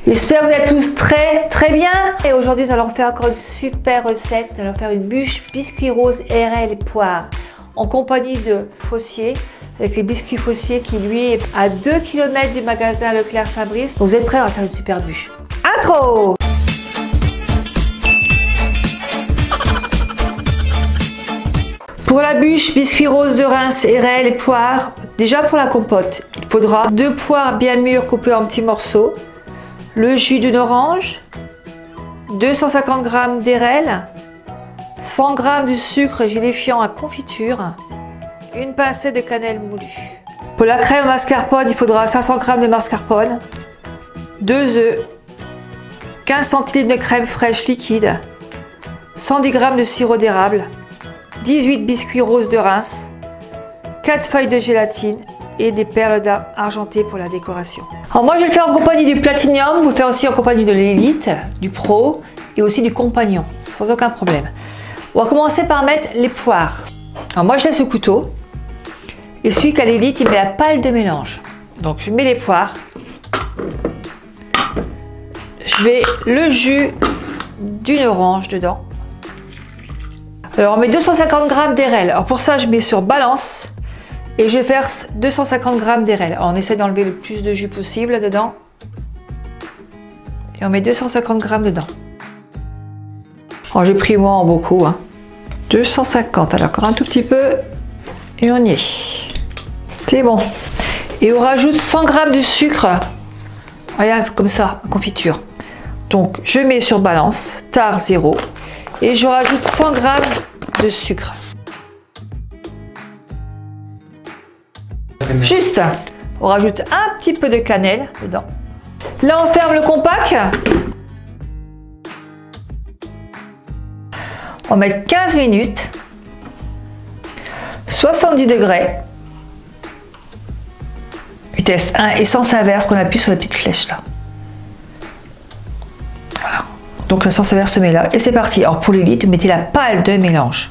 J'espère que vous êtes tous très bien. Et aujourd'hui, nous allons faire encore une super recette. Nous allons faire une bûche biscuit rose RL et poire en compagnie de Fossier, avec les biscuits Fossier qui lui est à 2 km du magasin Leclerc Fabrice. Donc vous êtes prêts? On va faire une super bûche. Intro! Pour la bûche biscuit rose de Reims, RL et poire, déjà pour la compote, il faudra 2 poires bien mûres coupées en petits morceaux, le jus d'une orange, 250 g d'RL, 100 g de sucre gélifiant à confiture, une pincée de cannelle moulue. Pour la crème mascarpone, il faudra 500 g de mascarpone, 2 œufs, 15 cl de crème fraîche liquide, 110 g de sirop d'érable, 18 biscuits roses de Reims, 4 feuilles de gélatine et des perles d'âme argentées pour la décoration. Alors moi je vais le faire en compagnie du Platinium, vous le faire aussi en compagnie de l'Élite, du Pro et aussi du Compagnon, sans aucun problème. On va commencer par mettre les poires. Alors moi je laisse le couteau et celui qui a l'Élite il met la pâle de mélange. Donc je mets les poires, je mets le jus d'une orange dedans. Alors on met 250 g d'RL. Alors pour ça je mets sur balance et je verse 250 g d'RL. On essaie d'enlever le plus de jus possible dedans. Et on met 250 g dedans. Alors j'ai pris moi en beaucoup. 250, alors encore un tout petit peu. Et on y est. C'est bon. Et on rajoute 100 g de sucre. Regarde comme ça, confiture. Donc je mets sur balance, tare 0. Et je rajoute 100 g de sucre. Juste, on rajoute un petit peu de cannelle dedans. Là, on ferme le compact. On va mettre 15 minutes, 70 degrés, vitesse 1 et sens inverse, qu'on appuie sur la petite flèche là. Voilà. Donc le sens inverse se met là et c'est parti. Alors pour l'Élite, mettez la pâle de mélange.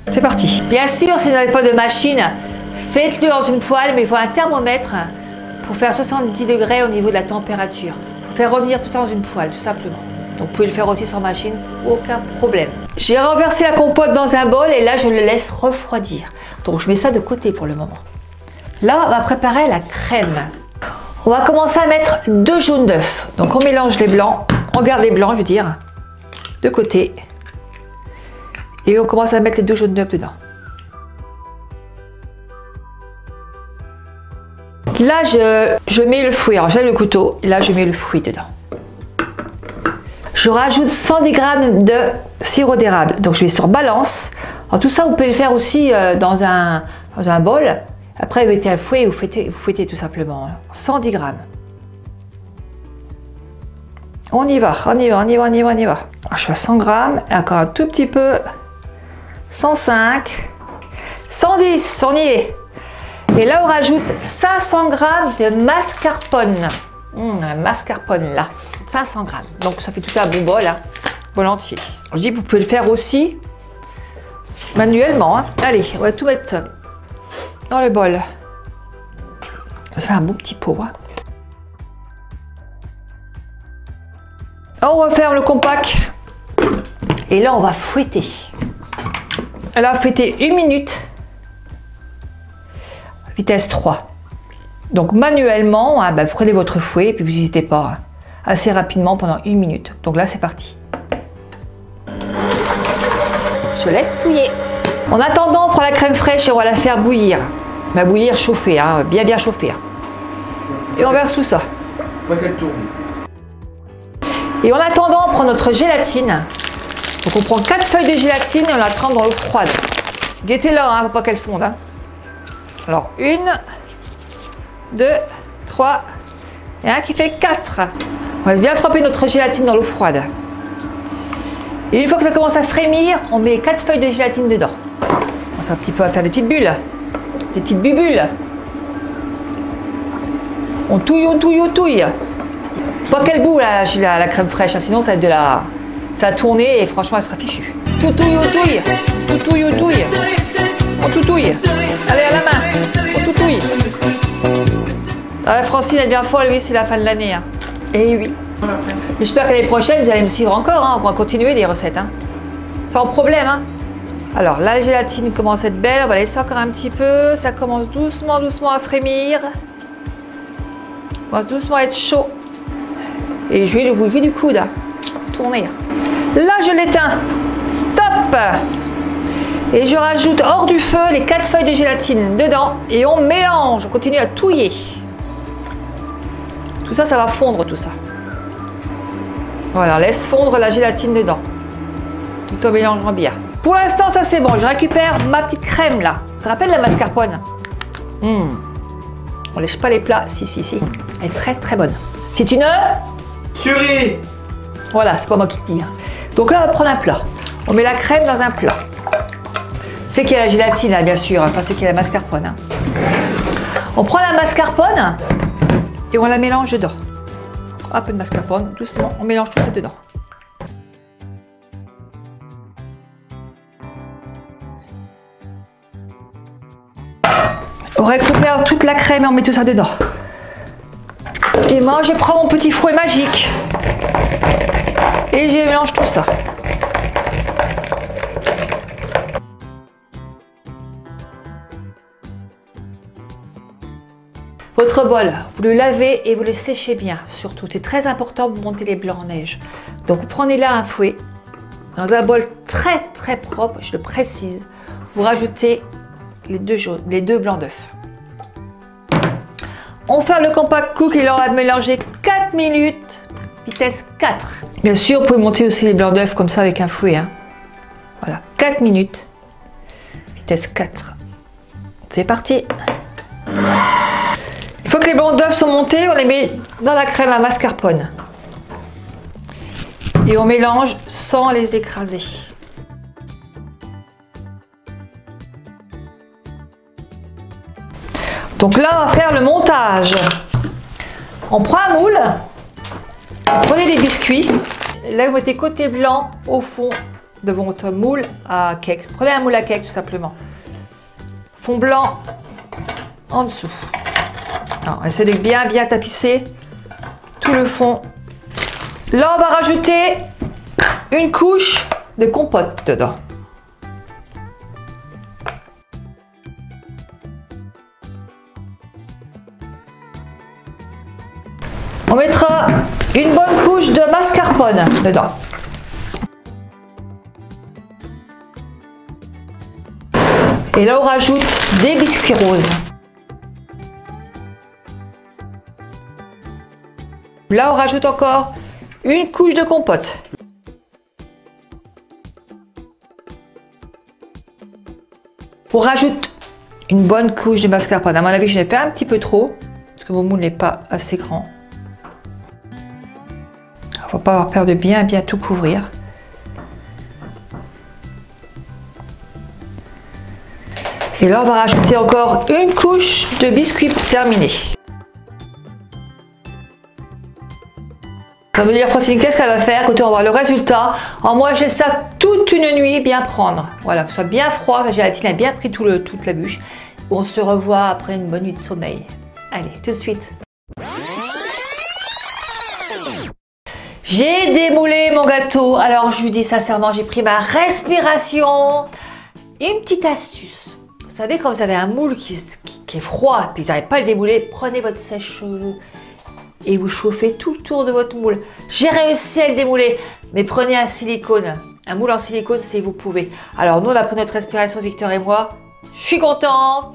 C'est parti. Bien sûr, si vous n'avez pas de machine, faites-le dans une poêle, mais il faut un thermomètre pour faire 70 degrés au niveau de la température. Il faut faire revenir tout ça dans une poêle, tout simplement. Donc vous pouvez le faire aussi sur machine, aucun problème. J'ai renversé la compote dans un bol et là je le laisse refroidir. Donc je mets ça de côté pour le moment. Là, on va préparer la crème. On va commencer à mettre 2 jaunes d'œufs. Donc on mélange les blancs. On garde les blancs, je veux dire, de côté. Et on commence à mettre les 2 jaunes d'œufs dedans. Là, je mets le fruit. Alors, j'ai le couteau. Et là, je mets le fruit dedans. Je rajoute 110 g de sirop d'érable. Donc, je mets sur balance. Alors, tout ça, vous pouvez le faire aussi dans un bol. Après, vous mettez le fouet et vous fouettez tout simplement. 110 g. On y va, on y va, on y va, on y va, on y va. Alors, je fais 100 g, encore un tout petit peu. 105, 110, on y est. Et là, on rajoute 500 g de mascarpone. Mascarpone là, 500 g. Donc, ça fait tout un bon bol, bol entier. Je dis, vous pouvez le faire aussi manuellement. Allez, on va tout mettre dans le bol. Ça fait un bon petit pot. On referme le compact et là on va fouetter. Là, fouetter 1 minute, vitesse 3. Donc manuellement, prenez votre fouet et puis vous n'hésitez pas, assez rapidement pendant 1 minute. Donc là c'est parti. Je laisse touiller. En attendant, on prend la crème fraîche et on va la faire bouillir. Bouillir, chauffer, bien chauffer. Et on verse tout ça. Pas qu'elle tourne. Et en attendant, on prend notre gélatine. Donc on prend 4 feuilles de gélatine et on la trempe dans l'eau froide. Guettez-la, faut pas qu'elle fonde. Alors 1, 2, 3 et un qui fait 4. On laisse bien tremper notre gélatine dans l'eau froide. Et une fois que ça commence à frémir, on met 4 feuilles de gélatine dedans. On commence un petit peu à faire des petites bulles, des petites bubules. On touille, on touille, on touille. Pas qu'elle boue la crème fraîche, sinon ça va être de la... Ça va tourner et franchement elle sera fichue. Tout touille, on touille. Tout touille, on touille. On tout touille. Allez à la main. On tout touille. Ah, Francine est bien folle, lui, c'est la fin de l'année. Hein. Et oui. J'espère que l'année prochaine, vous allez me suivre encore. Hein. On va continuer des recettes. Hein. Sans problème. Hein. Alors, la gélatine commence à être belle. On va laisser encore un petit peu. Ça commence doucement, doucement à frémir. Ça commence doucement à être chaud. Et je vais vous jouer du coude. Hein. Tournez. Là, je l'éteins. Stop. Et je rajoute hors du feu les 4 feuilles de gélatine dedans. Et on mélange. On continue à touiller. Tout ça, ça va fondre tout ça. Voilà, laisse fondre la gélatine dedans. Tout en mélangeant bien. Pour l'instant, ça c'est bon. Je récupère ma petite crème là. Tu te rappelles la mascarpone? On lèche pas les plats. Si, si, si. Elle est très très bonne. C'est une tuerie. Voilà, c'est pas moi qui te dis. Hein. Donc là, on va prendre un plat. On met la crème dans un plat. C'est qu'il y a la gélatine là, bien sûr. Enfin, c'est qu'il y a la mascarpone. Hein. On prend la mascarpone et on la mélange dedans. Un peu de mascarpone, doucement, on mélange tout ça dedans. On récupère toute la crème et on met tout ça dedans. Et moi, je prends mon petit fouet magique et je mélange tout ça. Votre bol, vous le lavez et vous le séchez bien, surtout. C'est très important pour monter les blancs en neige. Donc, vous prenez là un fouet, dans un bol très très propre, je le précise. Vous rajoutez les deux blancs d'œufs. On ferme le compact cook et là, on va mélanger 4 minutes, vitesse 4. Bien sûr, vous pouvez monter aussi les blancs d'œufs comme ça avec un fouet. Hein. Voilà, 4 minutes, vitesse 4. C'est parti. Une fois que les blancs d'œufs sont montés, on les met dans la crème à mascarpone. Et on mélange sans les écraser. Donc là, on va faire le montage. On prend un moule, prenez des biscuits. Là, vous mettez côté blanc au fond de votre moule à cake. Prenez un moule à cake tout simplement. Fond blanc en dessous. Alors, on essaie de bien tapisser tout le fond. Là, on va rajouter une couche de compote dedans. On mettra une bonne couche de mascarpone dedans. Et là, on rajoute des biscuits roses. Là, on rajoute encore une couche de compote. On rajoute une bonne couche de mascarpone. À mon avis, je l'ai fait un petit peu trop, parce que mon moule n'est pas assez grand. Il ne faut pas avoir peur de bien tout couvrir. Et là, on va rajouter encore une couche de biscuits pour terminer. Ça veut dire, Francine, qu'est-ce qu'elle va faire? Écoutez, on va voir le résultat. Alors moi, j'ai ça toute une nuit bien prendre. Voilà, que ce soit bien froid, la gélatine a bien pris toute la bûche. On se revoit après une bonne nuit de sommeil. Allez, tout de suite. J'ai démoulé mon gâteau. Alors, je vous dis sincèrement, j'ai pris ma respiration. Une petite astuce. Vous savez, quand vous avez un moule qui est froid et que vous n'arrivez pas à le démouler, prenez votre sèche-cheveux et vous chauffez tout le tour de votre moule. J'ai réussi à le démouler, mais prenez un silicone. Un moule en silicone, si vous pouvez. Alors nous, on a pris notre respiration, Victor et moi. Je suis contente.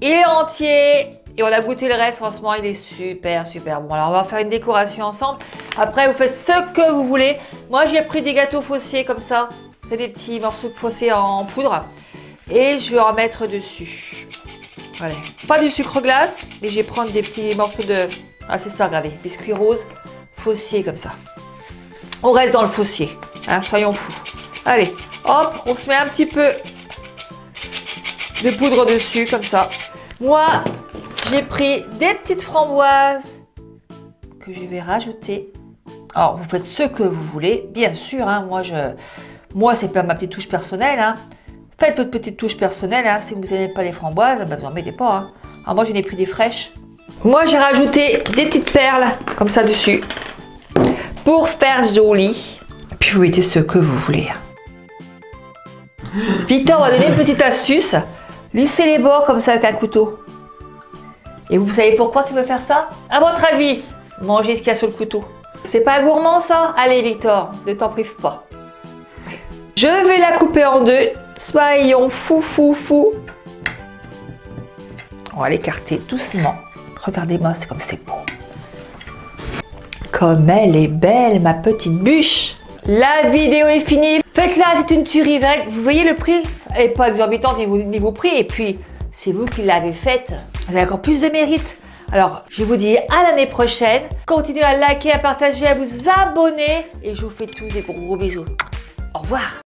Il est entier. Et on a goûté le reste, franchement, il est super bon. Alors on va faire une décoration ensemble. Après, vous faites ce que vous voulez. Moi, j'ai pris des gâteaux faussés comme ça. C'est des petits morceaux de faussés en poudre. Et je vais en mettre dessus. Voilà. Pas du sucre glace, mais je vais prendre des petits morceaux de... Ah, c'est ça, regardez, biscuits roses, faussier comme ça. On reste dans le faussier, hein, soyons fous. Allez, hop, on se met un petit peu de poudre dessus, comme ça. Moi, j'ai pris des petites framboises que je vais rajouter. Alors, vous faites ce que vous voulez, bien sûr. Hein, moi, c'est pas ma petite touche personnelle. Hein. Faites votre petite touche personnelle. Hein, si vous n'aimez pas les framboises, ben, vous n'en mettez pas. Hein. Alors, moi, j'en ai pris des fraîches. Moi, j'ai rajouté des petites perles comme ça dessus pour faire joli. Puis vous mettez ce que vous voulez. Victor va donner une petite astuce. Lissez les bords comme ça avec un couteau. Et vous savez pourquoi il veut faire ça? À votre avis, mangez ce qu'il y a sur le couteau. C'est pas gourmand ça? Allez Victor, ne t'en prive pas. Je vais la couper en deux. Soyons fou. On va l'écarter doucement. Regardez-moi, c'est comme c'est beau. Comme elle est belle, ma petite bûche. La vidéo est finie. Faites-la, c'est une tuerie. Vous voyez le prix? Elle n'est pas exorbitante niveau prix. Et puis, c'est vous qui l'avez faite. Vous avez encore plus de mérite. Alors, je vous dis à l'année prochaine. Continuez à liker, à partager, à vous abonner. Et je vous fais tous des gros bisous. Au revoir.